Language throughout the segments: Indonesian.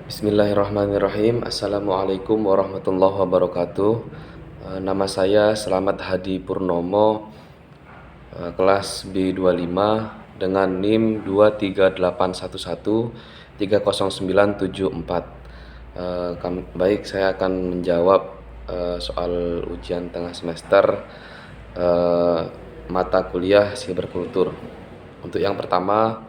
Bismillahirrahmanirrahim. Assalamualaikum warahmatullahi wabarakatuh. Nama saya Slamet Hadi Purnomo, kelas B25 dengan NIM 23811309744. Baik, saya akan menjawab soal ujian tengah semester mata kuliah Siberkultur. Untuk yang pertama,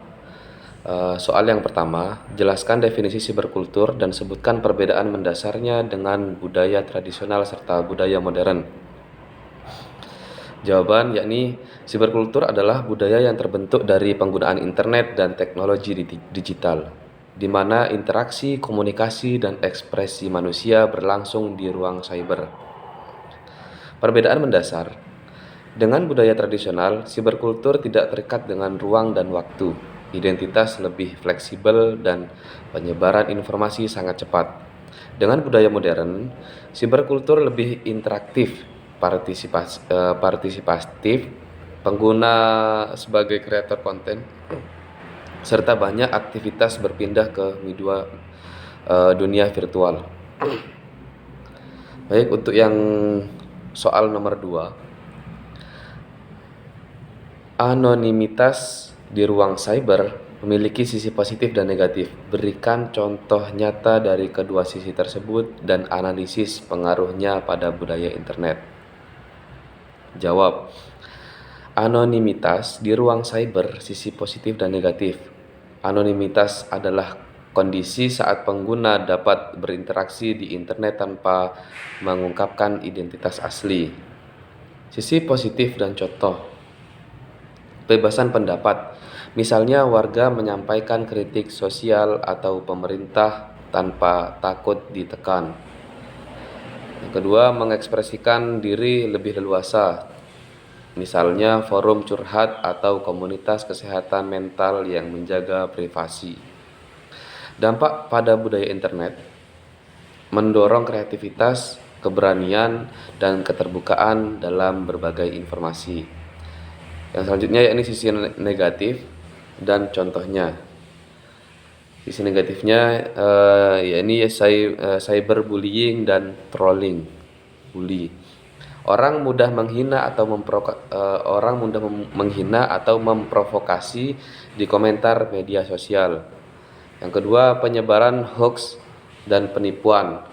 soal yang pertama, jelaskan definisi siberkultur dan sebutkan perbedaan mendasarnya dengan budaya tradisional serta budaya modern. Jawaban yakni siberkultur adalah budaya yang terbentuk dari penggunaan internet dan teknologi digital, di mana interaksi, komunikasi, dan ekspresi manusia berlangsung di ruang cyber. Perbedaan mendasar. Dengan budaya tradisional, siberkultur tidak terikat dengan ruang dan waktu. Identitas lebih fleksibel dan penyebaran informasi sangat cepat. Dengan budaya modern, siberkultur lebih interaktif, partisipatif, pengguna sebagai kreator konten, serta banyak aktivitas berpindah ke dunia virtual. Baik, untuk yang soal nomor 2, anonimitas di ruang cyber memiliki sisi positif dan negatif. Berikan contoh nyata dari kedua sisi tersebut dan analisis pengaruhnya pada budaya internet. Jawab. Anonimitas di ruang cyber sisi positif dan negatif. Anonimitas adalah kondisi saat pengguna dapat berinteraksi di internet tanpa mengungkapkan identitas asli. Sisi positif dan contoh. Kebebasan pendapat, misalnya warga menyampaikan kritik sosial atau pemerintah tanpa takut ditekan. Yang kedua, mengekspresikan diri lebih leluasa, misalnya forum curhat atau komunitas kesehatan mental yang menjaga privasi. Dampak pada budaya internet, mendorong kreativitas, keberanian, dan keterbukaan dalam berbagai informasi. Yang selanjutnya yakni sisi negatif dan contohnya. Sisi negatifnya yakni cyberbullying dan trolling. Bully. Orang mudah menghina atau memprovokasi di komentar media sosial. Yang kedua, penyebaran hoax dan penipuan,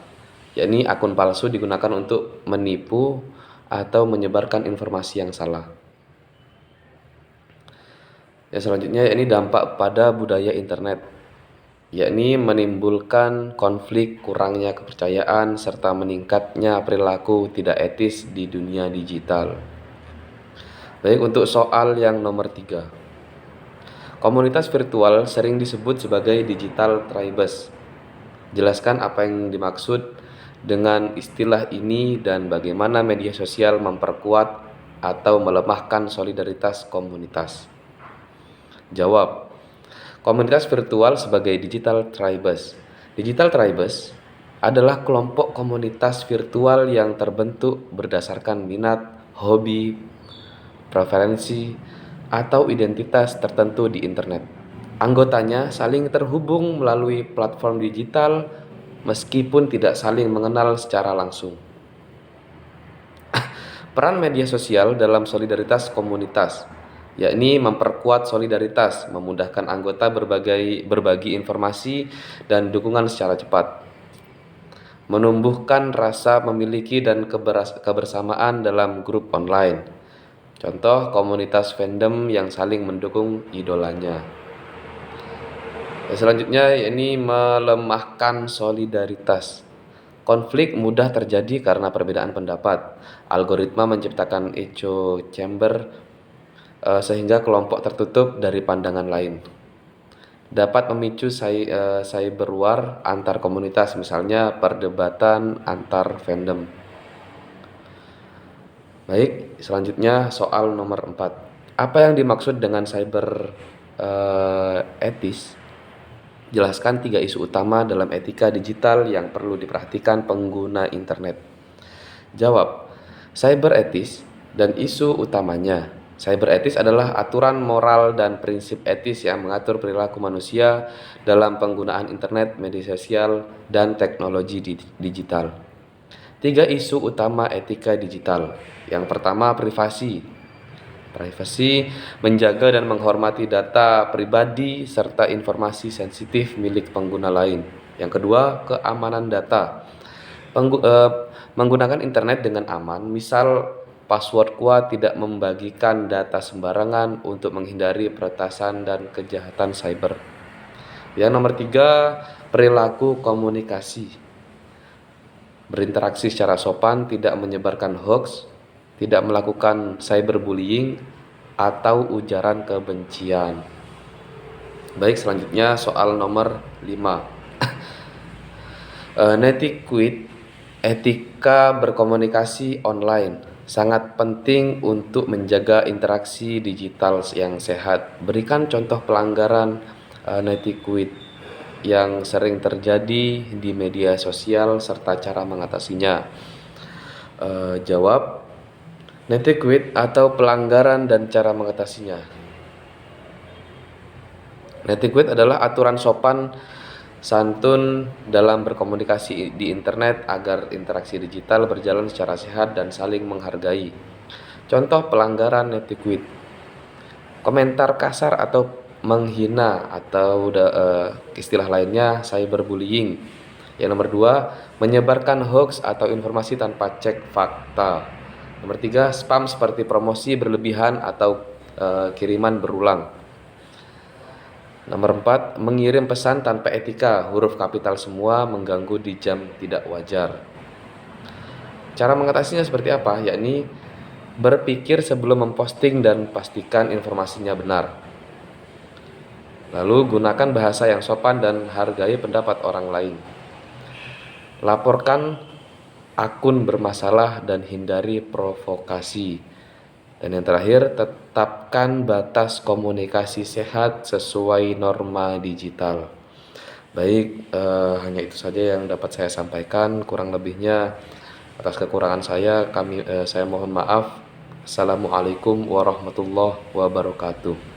yakni akun palsu digunakan untuk menipu atau menyebarkan informasi yang salah. Yang selanjutnya yakni dampak pada budaya internet, yakni menimbulkan konflik, kurangnya kepercayaan, serta meningkatnya perilaku tidak etis di dunia digital. Baik, untuk soal yang nomor 3. Komunitas virtual sering disebut sebagai digital tribes. Jelaskan apa yang dimaksud dengan istilah ini dan bagaimana media sosial memperkuat atau melemahkan solidaritas komunitas. Jawab. Komunitas virtual sebagai digital tribes. Digital tribes adalah kelompok komunitas virtual yang terbentuk berdasarkan minat, hobi, preferensi, atau identitas tertentu di internet. Anggotanya saling terhubung melalui platform digital meskipun tidak saling mengenal secara langsung. Peran media sosial dalam solidaritas komunitas, yakni memperkuat solidaritas, memudahkan anggota berbagi informasi dan dukungan secara cepat, menumbuhkan rasa memiliki dan kebersamaan dalam grup online. Contoh, komunitas fandom yang saling mendukung idolanya. Selanjutnya, yakni melemahkan solidaritas. Konflik mudah terjadi karena perbedaan pendapat. Algoritma menciptakan echo chamber sehingga kelompok tertutup dari pandangan lain. Dapat memicu cyber war antar komunitas, misalnya perdebatan antar fandom. Baik, selanjutnya soal nomor 4. Apa yang dimaksud dengan cyber etis? Jelaskan 3 isu utama dalam etika digital yang perlu diperhatikan pengguna internet. Jawab. Cyber etis dan isu utamanya. Cyber etis adalah aturan moral dan prinsip etis yang mengatur perilaku manusia dalam penggunaan internet, media sosial, dan teknologi digital. 3 isu utama etika digital. Yang pertama, privasi. Privasi menjaga dan menghormati data pribadi serta informasi sensitif milik pengguna lain. Yang kedua, keamanan data. Menggunakan internet dengan aman, misal password kuat, tidak membagikan data sembarangan untuk menghindari peretasan dan kejahatan cyber. Yang nomor 3, perilaku komunikasi. Berinteraksi secara sopan, tidak menyebarkan hoax, tidak melakukan cyberbullying atau ujaran kebencian. Baik, selanjutnya soal nomor 5. Netiquette, etika berkomunikasi online, sangat penting untuk menjaga interaksi digital yang sehat. Berikan contoh pelanggaran netiquette yang sering terjadi di media sosial serta cara mengatasinya. Jawab, netiquette atau pelanggaran dan cara mengatasinya. Netiquette adalah aturan sopan santun dalam berkomunikasi di internet agar interaksi digital berjalan secara sehat dan saling menghargai. Contoh pelanggaran netiquette: komentar kasar atau menghina, atau istilah lainnya cyberbullying. Yang nomor 2, menyebarkan hoax atau informasi tanpa cek fakta. Nomor 3, spam seperti promosi berlebihan atau kiriman berulang. Nomor 4, mengirim pesan tanpa etika, huruf kapital semua, mengganggu di jam tidak wajar. Cara mengatasinya seperti apa? Yakni berpikir sebelum memposting dan pastikan informasinya benar. Lalu gunakan bahasa yang sopan dan hargai pendapat orang lain. Laporkan akun bermasalah dan hindari provokasi. Dan yang terakhir, tetapkan batas komunikasi sehat sesuai norma digital. Baik, hanya itu saja yang dapat saya sampaikan. Kurang lebihnya, atas kekurangan saya mohon maaf. Assalamualaikum warahmatullahi wabarakatuh.